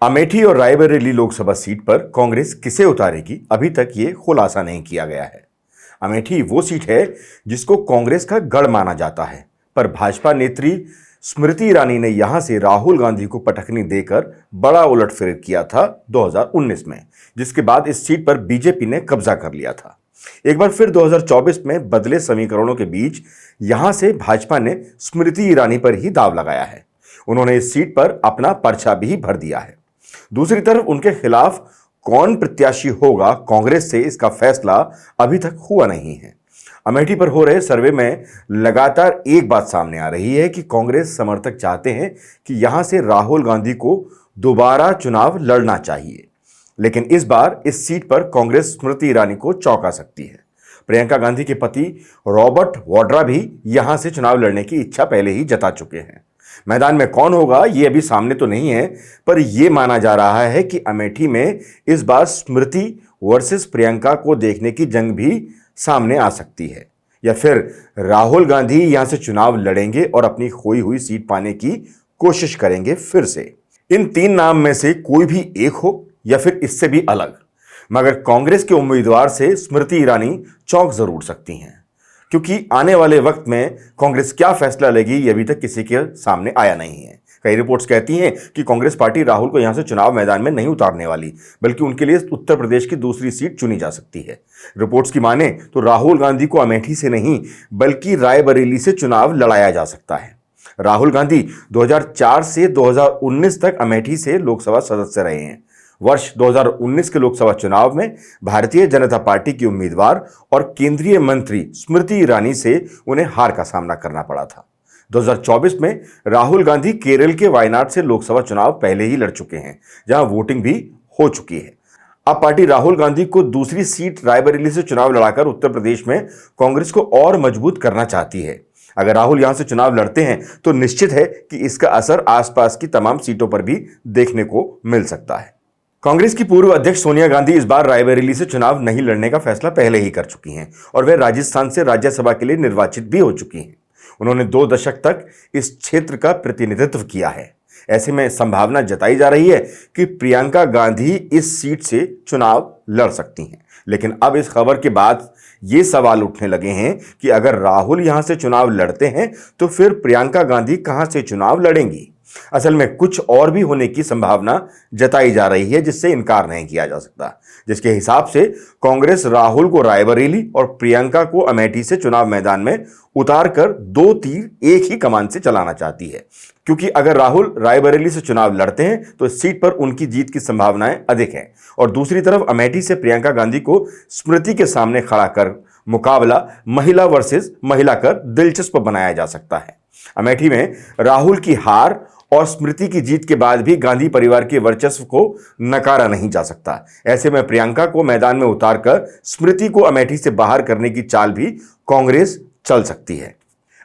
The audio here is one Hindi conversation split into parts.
अमेठी और रायबरेली लोकसभा सीट पर कांग्रेस किसे उतारेगी, अभी तक ये खुलासा नहीं किया गया है। अमेठी वो सीट है जिसको कांग्रेस का गढ़ माना जाता है, पर भाजपा नेत्री स्मृति ईरानी ने यहां से राहुल गांधी को पटकनी देकर बड़ा उलटफेर किया था 2019 में, जिसके बाद इस सीट पर बीजेपी ने कब्जा कर लिया था। एक बार फिर 2024 में बदले समीकरणों के बीच यहां से भाजपा ने स्मृति ईरानी पर ही दांव लगाया है। उन्होंने इस सीट पर अपना पर्चा भी भर दिया है। दूसरी तरफ उनके खिलाफ कौन प्रत्याशी होगा कांग्रेस से, इसका फैसला अभी तक हुआ नहीं है। अमेठी पर हो रहे सर्वे में लगातार एक बात सामने आ रही है कि कांग्रेस समर्थक चाहते हैं कि यहां से राहुल गांधी को दोबारा चुनाव लड़ना चाहिए, लेकिन इस बार इस सीट पर कांग्रेस स्मृति ईरानी को चौंका सकती है। प्रियंका गांधी के पति रॉबर्ट वाड्रा भी यहां से चुनाव लड़ने की इच्छा पहले ही जता चुके हैं। मैदान में कौन होगा ये अभी सामने तो नहीं है, पर यह माना जा रहा है कि अमेठी में इस बार स्मृति वर्सेस प्रियंका को देखने की जंग भी सामने आ सकती है, या फिर राहुल गांधी यहां से चुनाव लड़ेंगे और अपनी खोई हुई सीट पाने की कोशिश करेंगे फिर से। इन तीन नाम में से कोई भी एक हो या फिर इससे भी अलग, मगर कांग्रेस के उम्मीदवार से स्मृति ईरानी चौंक जरूर सकती हैं, क्योंकि आने वाले वक्त में कांग्रेस क्या फैसला लेगी ये अभी तक किसी के सामने आया नहीं है। कई रिपोर्ट्स कहती हैं कि कांग्रेस पार्टी राहुल को यहां से चुनाव मैदान में नहीं उतारने वाली, बल्कि उनके लिए उत्तर प्रदेश की दूसरी सीट चुनी जा सकती है। रिपोर्ट्स की माने तो राहुल गांधी को अमेठी से नहीं बल्कि रायबरेली से चुनाव लड़ाया जा सकता है। राहुल गांधी 2004 से 2019 तक अमेठी से लोकसभा सदस्य रहे हैं। वर्ष 2019 के लोकसभा चुनाव में भारतीय जनता पार्टी की उम्मीदवार और केंद्रीय मंत्री स्मृति ईरानी से उन्हें हार का सामना करना पड़ा था। 2024 में राहुल गांधी केरल के वायनाड से लोकसभा चुनाव पहले ही लड़ चुके हैं, जहां वोटिंग भी हो चुकी है। अब पार्टी राहुल गांधी को दूसरी सीट रायबरेली से चुनाव लड़ाकर उत्तर प्रदेश में कांग्रेस को और मजबूत करना चाहती है। अगर राहुल यहां से चुनाव लड़ते हैं तो निश्चित है कि इसका असर आसपास की तमाम सीटों पर भी देखने को मिल सकता है। कांग्रेस की पूर्व अध्यक्ष सोनिया गांधी इस बार रायबरेली से चुनाव नहीं लड़ने का फैसला पहले ही कर चुकी हैं और वे राजस्थान से राज्यसभा के लिए निर्वाचित भी हो चुकी हैं। उन्होंने 2 दशक तक इस क्षेत्र का प्रतिनिधित्व किया है। ऐसे में संभावना जताई जा रही है कि प्रियंका गांधी इस सीट से चुनाव लड़ सकती हैं। लेकिन अब इस खबर के बाद ये सवाल उठने लगे हैं कि अगर राहुल यहां से चुनाव लड़ते हैं तो फिर प्रियंका गांधी कहां से चुनाव लड़ेंगी। असल में कुछ और भी होने की संभावना जताई जा रही है, जिससे इनकार नहीं किया जा सकता, जिसके हिसाब से कांग्रेस राहुल को रायबरेली और प्रियंका को अमेठी से चुनाव मैदान में उतारकर 2 तीर एक ही कमान से चलाना चाहती है। क्योंकि अगर राहुल रायबरेली से चुनाव लड़ते हैं तो इस सीट पर उनकी जीत की संभावनाएं अधिक हैं, और दूसरी तरफ अमेठी से प्रियंका गांधी को स्मृति के सामने खड़ा कर मुकाबला महिला वर्सेस महिला कर दिलचस्प बनाया जा सकता है। अमेठी में राहुल की हार और स्मृति की जीत के बाद भी गांधी परिवार के वर्चस्व को नकारा नहीं जा सकता। ऐसे में प्रियंका को मैदान में उतारकर स्मृति को अमेठी से बाहर करने की चाल भी कांग्रेस चल सकती है।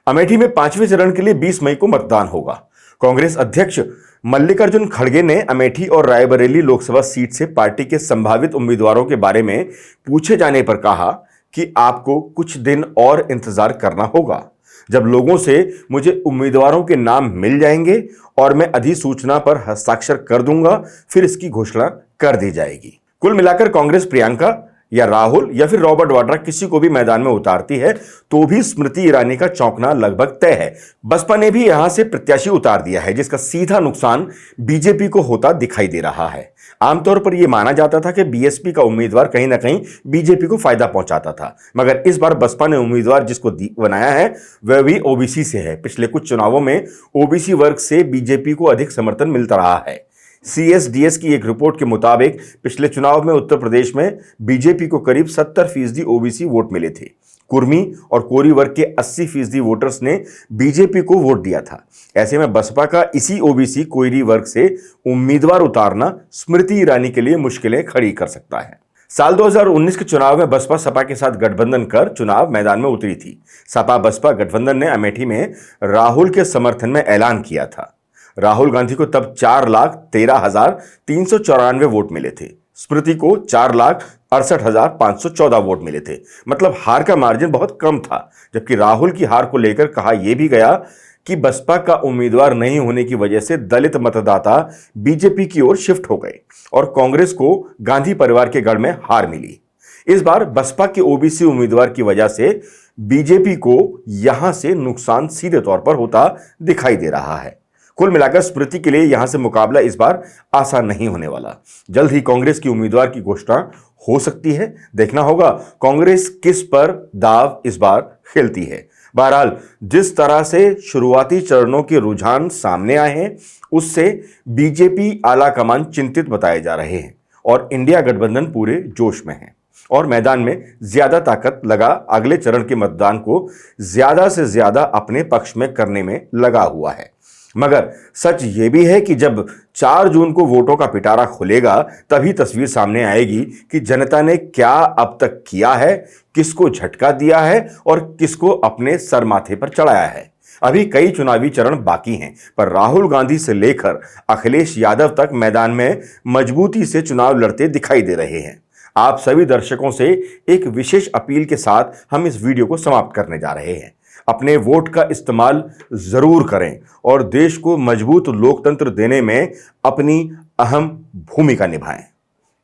अमेठी में 5वें चरण के लिए 20 मई को मतदान होगा। कांग्रेस अध्यक्ष मल्लिकार्जुन खड़गे ने अमेठी और रायबरेली लोकसभा सीट से पार्टी के संभावित उम्मीदवारों के बारे में पूछे जाने पर कहा कि आपको कुछ दिन और इंतजार करना होगा। जब लोगों से मुझे उम्मीदवारों के नाम मिल जाएंगे और मैं अधिसूचना पर हस्ताक्षर कर दूंगा, फिर इसकी घोषणा कर दी जाएगी। कुल मिलाकर कांग्रेस प्रियंका या राहुल या फिर रॉबर्ट वाड्रा किसी को भी मैदान में उतारती है तो भी स्मृति ईरानी का चौंकना लगभग तय है। बसपा ने भी यहां से प्रत्याशी उतार दिया है, जिसका सीधा नुकसान बीजेपी को होता दिखाई दे रहा है। आमतौर पर यह माना जाता था कि बीएसपी का उम्मीदवार कहीं ना कहीं बीजेपी को फायदा पहुंचाता था, मगर इस बार बसपा ने उम्मीदवार जिसको बनाया है वह भी ओबीसी से है। पिछले कुछ चुनावों में ओबीसी वर्ग से बीजेपी को अधिक समर्थन मिलता रहा है। CSDS की एक रिपोर्ट के मुताबिक पिछले चुनाव में उत्तर प्रदेश में बीजेपी को करीब 70% ओबीसी वोट मिले थे। कुर्मी और कोरी वर्ग के 80% वोटर्स ने बीजेपी को वोट दिया था। ऐसे में बसपा का इसी ओबीसी कोरी वर्ग से उम्मीदवार उतारना स्मृति ईरानी के लिए मुश्किलें खड़ी कर सकता है। साल 2019 के चुनाव में बसपा सपा के साथ गठबंधन कर चुनाव मैदान में उतरी थी। सपा बसपा गठबंधन ने अमेठी में राहुल के समर्थन में ऐलान किया था। राहुल गांधी को तब 4,13,394 वोट मिले थे। स्मृति को 4,68,514 वोट मिले थे। मतलब हार का मार्जिन बहुत कम था। जबकि राहुल की हार को लेकर कहा यह भी गया कि बसपा का उम्मीदवार नहीं होने की वजह से दलित मतदाता बीजेपी की ओर शिफ्ट हो गए और कांग्रेस को गांधी परिवार के गढ़ में हार मिली। इस बार बसपा के ओबीसी उम्मीदवार की वजह से बीजेपी को यहां से नुकसान सीधे तौर पर होता दिखाई दे रहा है। कुल मिलाकर स्मृति के लिए यहां से मुकाबला इस बार आसान नहीं होने वाला। जल्द ही कांग्रेस की उम्मीदवार की घोषणा हो सकती है। देखना होगा कांग्रेस किस पर दाव इस बार खेलती है। बहरहाल जिस तरह से शुरुआती चरणों के रुझान सामने आए हैं उससे बीजेपी आलाकमान चिंतित बताए जा रहे हैं और इंडिया गठबंधन पूरे जोश में है और मैदान में ज्यादा ताकत लगा अगले चरण के मतदान को ज्यादा से ज्यादा अपने पक्ष में करने में लगा हुआ है। मगर सच यह भी है कि जब 4 जून को वोटों का पिटारा खुलेगा तभी तस्वीर सामने आएगी कि जनता ने क्या अब तक किया है, किसको झटका दिया है और किसको अपने सर माथे पर चढ़ाया है। अभी कई चुनावी चरण बाकी हैं, पर राहुल गांधी से लेकर अखिलेश यादव तक मैदान में मजबूती से चुनाव लड़ते दिखाई दे रहे हैं। आप सभी दर्शकों से एक विशेष अपील के साथ हम इस वीडियो को समाप्त करने जा रहे हैं। अपने वोट का इस्तेमाल जरूर करें और देश को मजबूत लोकतंत्र देने में अपनी अहम भूमिका निभाएं।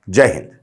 जय हिंद।